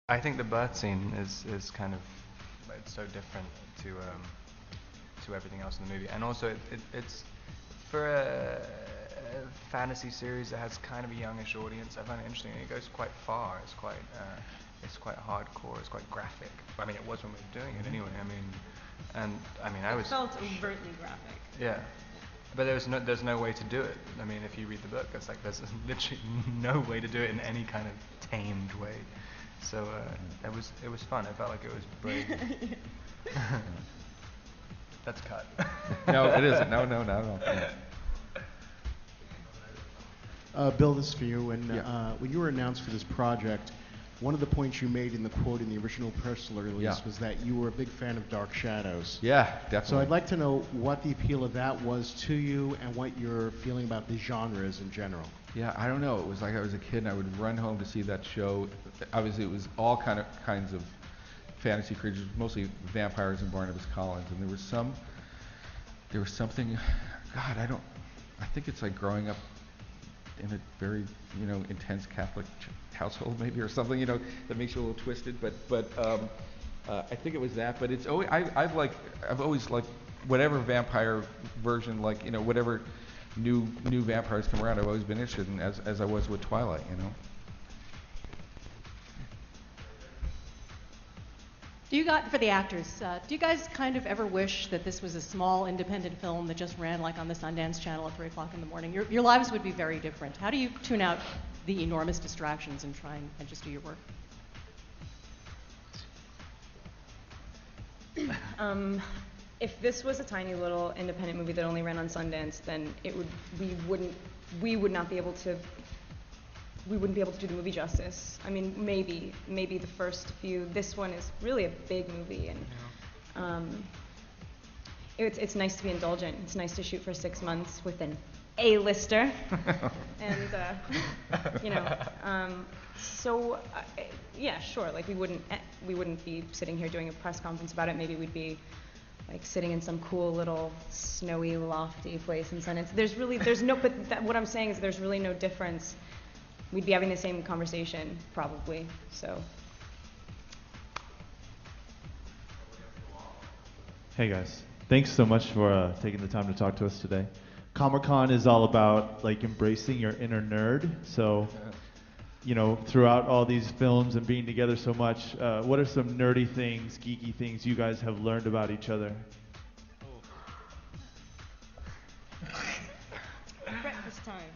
I think the birth scene is kind of, it's so different to everything else in the movie, and also it's for a fantasy series that has kind of a youngish audience. I find it interesting. It goes quite far. It's quite hardcore. It's quite graphic. I mean, it was when we were doing it anyway. I was. It felt overtly graphic. Yeah. But there's no way to do it. I mean, if you read the book, it's like there's literally no way to do it in any kind of tamed way. So it was fun. I felt like it was brave. That's cut. No, it isn't. No, not at all. Bill, this is for you. When you were announced for this project, one of the points you made in the quote in the original press release was that you were a big fan of Dark Shadows. Yeah, definitely. So I'd like to know what the appeal of that was to you and what your feeling about the genre is in general. Yeah, I don't know. It was like I was a kid and I would run home to see that show. Obviously, it was all kinds of fantasy creatures, mostly vampires and Barnabas Collins. And there was something, God, I think it's like growing up in a very, intense Catholic household maybe or something, that makes you a little twisted. But I think it was that. But it's always, I've always liked whatever vampire version, whatever new vampires come around, I've always been interested in, as I was with Twilight, For the actors, do you guys kind of ever wish that this was a small independent film that just ran like on the Sundance Channel at 3 o'clock in the morning? Your lives would be very different. How do you tune out the enormous distractions and try and just do your work? If this was a tiny little independent movie that only ran on Sundance, then we wouldn't be able to do the movie justice. I mean, maybe the first few. This one is really a big movie, and it's nice to be indulgent. It's nice to shoot for 6 months with an A-lister, and yeah, sure. Like we wouldn't be sitting here doing a press conference about it. Maybe we'd be like sitting in some cool little snowy, lofty place in Sundance. What I'm saying is there's really no difference. We'd be having the same conversation, probably, so. Hey guys, thanks so much for taking the time to talk to us today. Comic-Con is all about embracing your inner nerd, so throughout all these films and being together so much, what are some nerdy things, geeky things you guys have learned about each other? Breakfast time.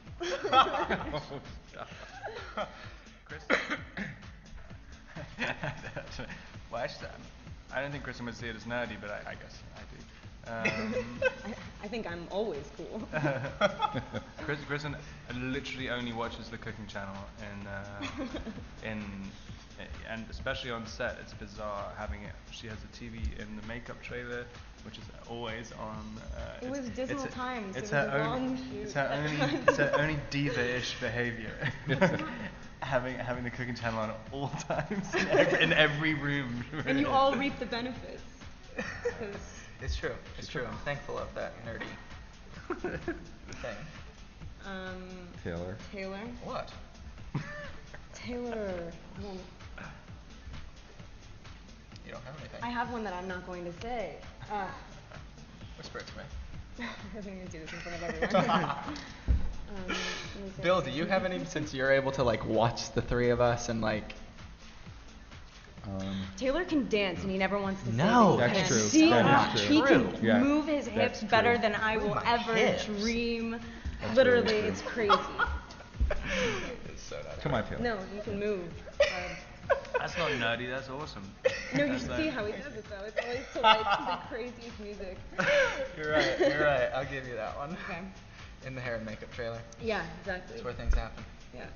Chris? Well, actually, I don't think Kristen would see it as nerdy, but I guess I do. I think I'm always cool. Kristen literally only watches the cooking channel, and especially on set, it's bizarre having it. She has a TV in the makeup trailer, which is always on. It was dismal times. It's her only diva-ish behavior. having the cooking channel on at all times in every room. And you all reap the benefits. It's true. It's true. I'm thankful of that nerdy thing. Taylor. What? Taylor. You don't have anything. I have one that I'm not going to say. Whisper it to me. I think I'm going to do this in front of everyone. Bill, do you have any, since you're able to watch the three of us and Taylor can dance and he never wants to No, say that's true. See, That is he true. can Yeah. move his hips That's better true. than I will my ever hips. dream. That's Literally, really true. it's crazy. It's so not Come on, Taylor. No, you can move. That's not nerdy. That's awesome. No, you That's see how he does it though. It's always to the craziest music. You're right. I'll give you that one. Okay. In the hair and makeup trailer. Yeah, exactly. That's where things happen. Yeah.